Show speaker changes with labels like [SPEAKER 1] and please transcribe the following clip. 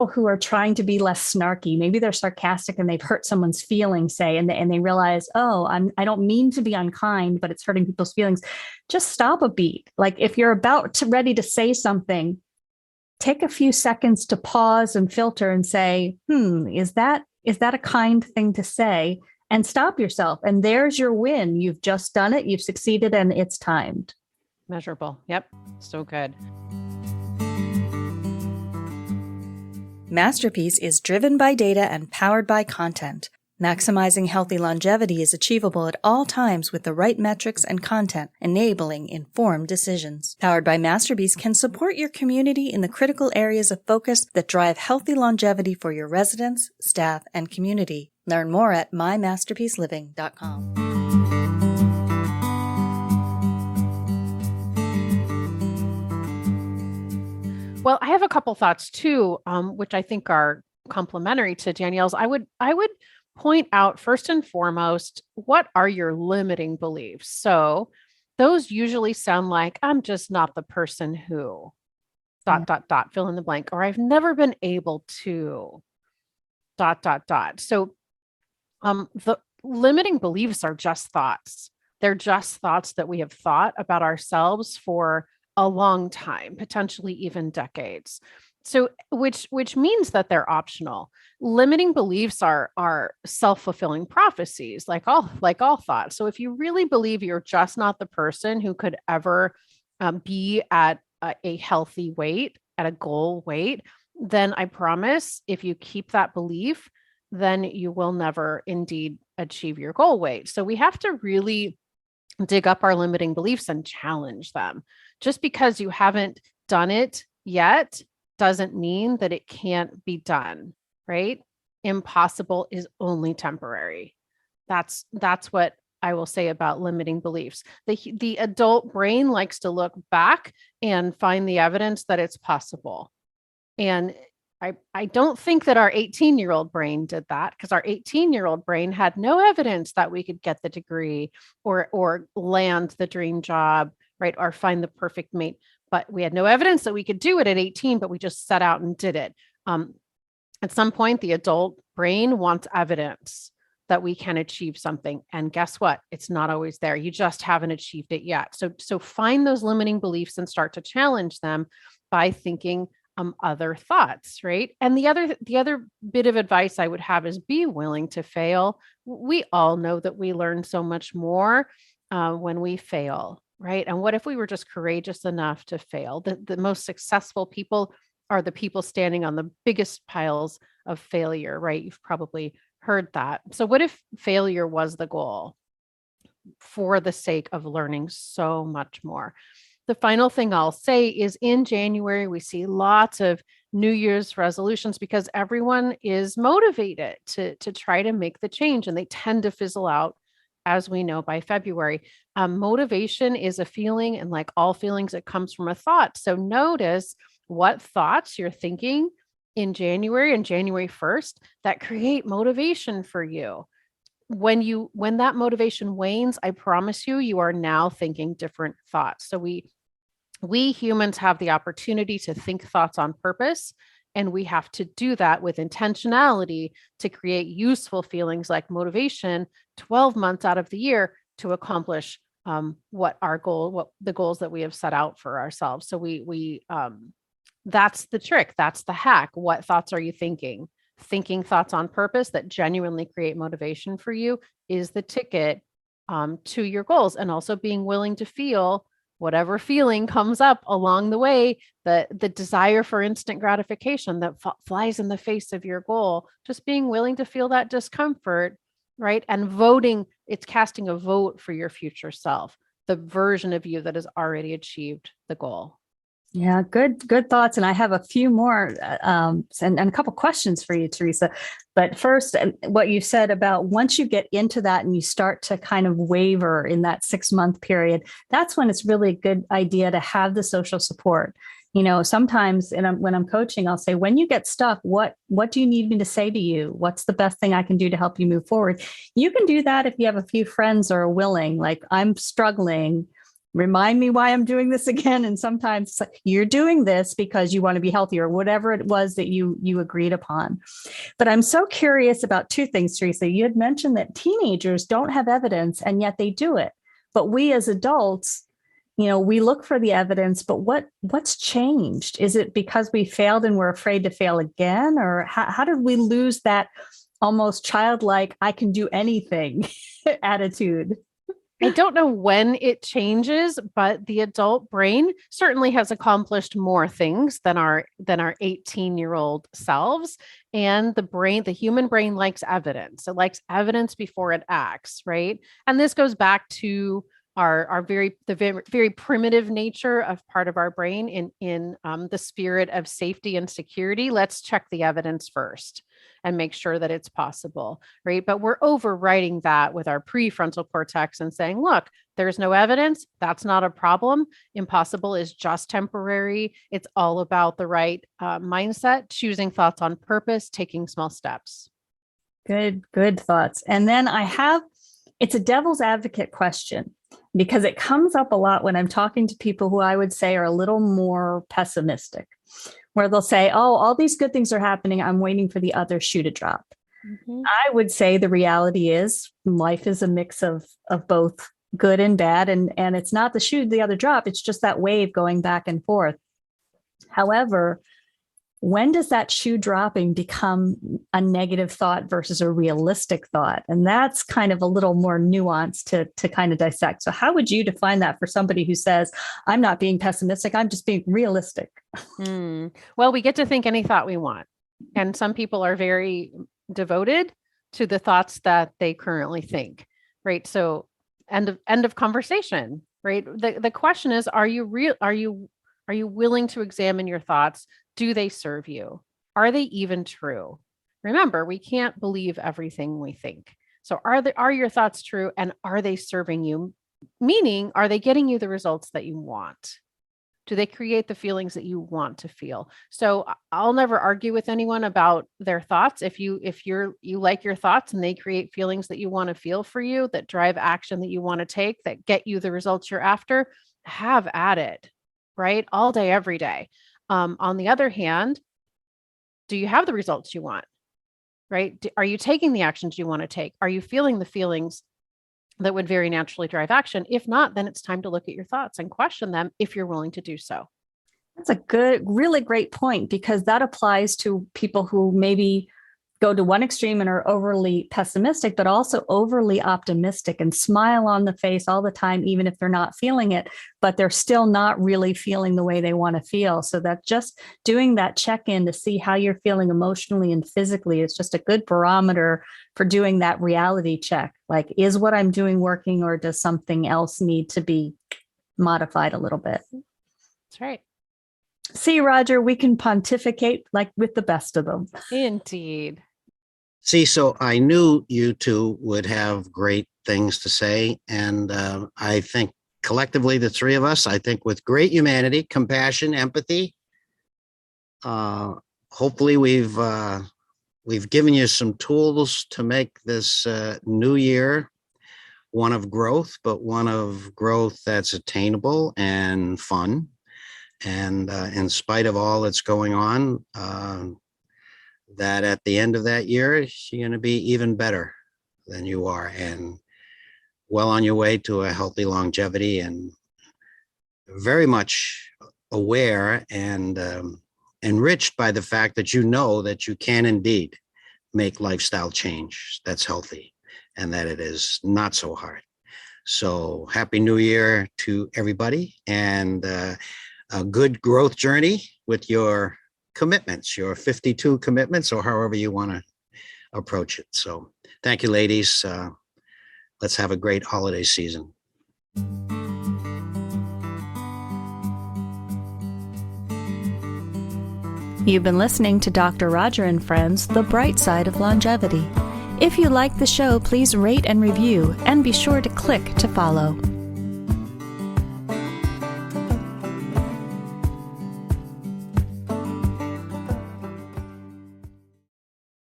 [SPEAKER 1] who are trying to be less snarky. Maybe they're sarcastic and they've hurt someone's feelings, say, and they realize, oh, I don't mean to be unkind, but it's hurting people's feelings. Just stop a beat. Like if you're about to ready to say something, take a few seconds to pause and filter and say, is that a kind thing to say? And stop yourself. And there's your win. You've just done it. You've succeeded, and it's timed.
[SPEAKER 2] Measurable. Yep. So good.
[SPEAKER 3] Masterpiece is driven by data and powered by content. Maximizing healthy longevity is achievable at all times with the right metrics and content, enabling informed decisions. Powered by Masterpiece can support your community in the critical areas of focus that drive healthy longevity for your residents, staff, and community. Learn more at mymasterpieceliving.com.
[SPEAKER 2] Well, I have a couple thoughts too, which I think are complementary to Danielle's. I would point out first and foremost, what are your limiting beliefs? So those usually sound like, I'm just not the person who ... fill in the blank, or I've never been able to ... So the limiting beliefs are just thoughts. They're just thoughts that we have thought about ourselves for a long time, potentially even decades. So, which means that they're optional. Limiting beliefs are self-fulfilling prophecies, like all thoughts. So, if you really believe you're just not the person who could ever be at a healthy weight, at a goal weight, then I promise, if you keep that belief, then you will never indeed achieve your goal weight. So, we have to really dig up our limiting beliefs and challenge them. Just because you haven't done it yet doesn't mean that it can't be done, right? Impossible is only temporary. That's what I will say about limiting beliefs. The adult brain likes to look back and find the evidence that it's possible. And I don't think that our 18-year-old brain did that, because our 18-year-old brain had no evidence that we could get the degree or land the dream job, right? Or find the perfect mate. But we had no evidence that we could do it at 18, but we just set out and did it. At some point, the adult brain wants evidence that we can achieve something. And guess what? It's not always there. You just haven't achieved it yet. So find those limiting beliefs and start to challenge them by thinking other thoughts, right? And the other bit of advice I would have is be willing to fail. We all know that we learn so much more when we fail, right? And what if we were just courageous enough to fail? The most successful people are the people standing on the biggest piles of failure, right? You've probably heard that. So what if failure was the goal for the sake of learning so much more? The final thing I'll say is in January, we see lots of New Year's resolutions because everyone is motivated to try to make the change, and they tend to fizzle out, as we know, by February. Motivation is a feeling, and like all feelings, it comes from a thought. So notice what thoughts you're thinking in January and January 1st that create motivation for you. When that motivation wanes, I promise you are now thinking different thoughts. So we humans have the opportunity to think thoughts on purpose, and we have to do that with intentionality to create useful feelings like motivation 12 months out of the year to accomplish what the goals that we have set out for ourselves. So that's the trick. That's the hack. What thoughts are you thinking? Thinking thoughts on purpose that genuinely create motivation for you is the ticket to your goals, and also being willing to feel whatever feeling comes up along the way, the desire for instant gratification that flies in the face of your goal, just being willing to feel that discomfort, right? And voting, it's casting a vote for your future self, the version of you that has already achieved the goal.
[SPEAKER 1] Yeah, good thoughts. And I have a few more and a couple questions for you, Teresa. But first, what you said about once you get into that and you start to kind of waver in that 6-month period, that's when it's really a good idea to have the social support. You know, sometimes when I'm coaching, I'll say, when you get stuck, what do you need me to say to you? What's the best thing I can do to help you move forward? You can do that if you have a few friends or are willing, like, I'm struggling. remind me why I'm doing this again. And sometimes it's like, you're doing this because you want to be healthy or whatever it was that you agreed upon. But I'm so curious about two things, Teresa. You had mentioned that teenagers don't have evidence and yet they do it. But we as adults, we look for the evidence, but what's changed? Is it because we failed and we're afraid to fail again? Or how did we lose that almost childlike, I can do anything attitude?
[SPEAKER 2] I don't know when it changes, but the adult brain certainly has accomplished more things than our 18-year-old selves. And the human brain likes evidence. It likes evidence before it acts, right? And this goes back to the very primitive nature of part of our brain in the spirit of safety and security. Let's check the evidence first and make sure that it's possible, right? But we're overriding that with our prefrontal cortex and saying, look, there's no evidence. That's not a problem. Impossible is just temporary. It's all about the right mindset, choosing thoughts on purpose, taking small steps.
[SPEAKER 1] Good thoughts. And then it's a devil's advocate question, because it comes up a lot when I'm talking to people who I would say are a little more pessimistic, where they'll say, oh, all these good things are happening. I'm waiting for the other shoe to drop. Mm-hmm. I would say the reality is life is a mix of both good and bad. And it's not the shoe, the other drop. It's just that wave going back and forth. However, when does that shoe dropping become a negative thought versus a realistic thought? And that's kind of a little more nuanced to kind of dissect. So how would you define that for somebody who says, I'm not being pessimistic, I'm just being realistic?
[SPEAKER 2] Well, we get to think any thought we want. And some people are very devoted to the thoughts that they currently think, right? So end of conversation, right? The question is, are you willing to examine your thoughts? Do they serve you? Are they even true? Remember, we can't believe everything we think. So are your thoughts true, and are they serving you? Meaning, are they getting you the results that you want? Do they create the feelings that you want to feel? So I'll never argue with anyone about their thoughts. If you like your thoughts and they create feelings that you want to feel for you, that drive action that you want to take, that get you the results you're after, have at it, right? All day, every day. On the other hand, do you have the results you want, right? Are you taking the actions you want to take? Are you feeling the feelings that would very naturally drive action? If not, then it's time to look at your thoughts and question them if you're willing to do so.
[SPEAKER 1] That's a really great point, because that applies to people who maybe go to one extreme and are overly pessimistic, but also overly optimistic and smile on the face all the time, even if they're not feeling it, but they're still not really feeling the way they want to feel. So that just doing that check-in to see how you're feeling emotionally and physically is just a good barometer for doing that reality check. Like, is what I'm doing working, or does something else need to be modified a little bit?
[SPEAKER 2] That's right.
[SPEAKER 1] See, Roger, we can pontificate like with the best of them.
[SPEAKER 2] Indeed.
[SPEAKER 4] See, so I knew you two would have great things to say. And I think collectively, the three of us, I think with great humanity, compassion, empathy, hopefully we've given you some tools to make this new year one of growth, but one of growth that's attainable and fun. And in spite of all that's going on, that at the end of that year, you're going to be even better than you are, and well on your way to a healthy longevity, and very much aware and enriched by the fact that you know that you can indeed make lifestyle change that's healthy, and that it is not so hard. So happy New Year to everybody, and a good growth journey with your commitments, your 52 commitments, or however you want to approach it. So thank you, ladies. Let's have a great holiday season.
[SPEAKER 3] You've been listening to Dr. Roger and Friends, The Bright Side of Longevity. If you like the show, please rate and review, and be sure to click to follow.